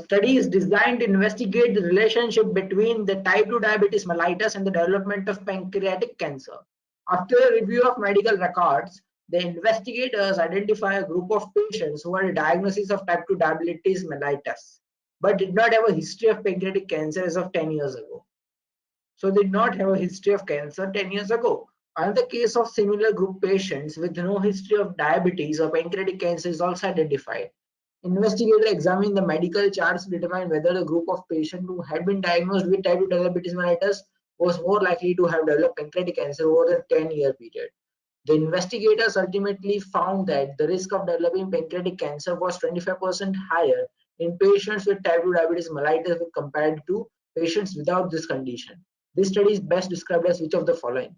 study is designed to investigate the relationship between the type 2 diabetes mellitus and the development of pancreatic cancer. After a review of medical records, the investigators identify a group of patients who had a diagnosis of type 2 diabetes mellitus, but did not have a history of pancreatic cancer as of 10 years ago. So they did not have a history of cancer 10 years ago. Another case of similar group patients with no history of diabetes or pancreatic cancer is also identified. Investigators examined the medical charts to determine whether the group of patients who had been diagnosed with type 2 diabetes mellitus was more likely to have developed pancreatic cancer over a 10-year period. The investigators ultimately found that the risk of developing pancreatic cancer was 25% higher in patients with type 2 diabetes mellitus compared to patients without this condition. This study is best described as which of the following?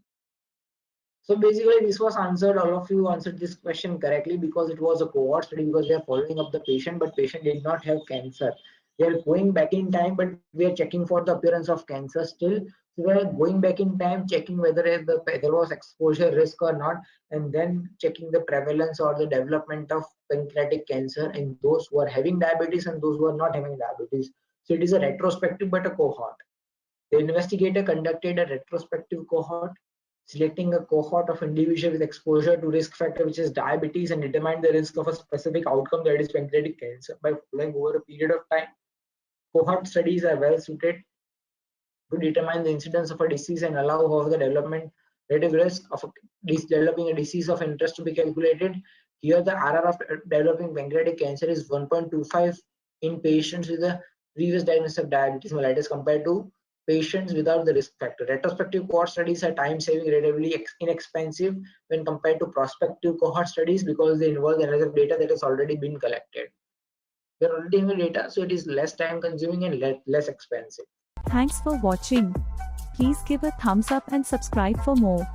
So basically this was answered, all of you answered this question correctly because it was a cohort study, because we are following up the patient, but patient did not have cancer. We are going back in time, but we are checking for the appearance of cancer still. So we are going back in time, checking whether there was exposure risk or not, and then checking the prevalence or the development of pancreatic cancer in those who are having diabetes and those who are not having diabetes. So it is a retrospective but a cohort. The investigator conducted a retrospective cohort, selecting a cohort of individuals with exposure to risk factor which is diabetes, and determined the risk of a specific outcome, that is pancreatic cancer, by following over a period of time. Cohort studies are well suited to determine the incidence of a disease and allow for the development relative risk of developing a disease of interest to be calculated. Here the RR of developing pancreatic cancer is 1.25 in patients with a previous diagnosis of diabetes mellitus compared to patients without the risk factor. Retrospective cohort studies are time-saving, relatively inexpensive when compared to prospective cohort studies because they involve analysis of data that has already been collected. They're already in the data, so it is less time-consuming and less expensive. Thanks for watching. Please give a thumbs up and subscribe for more.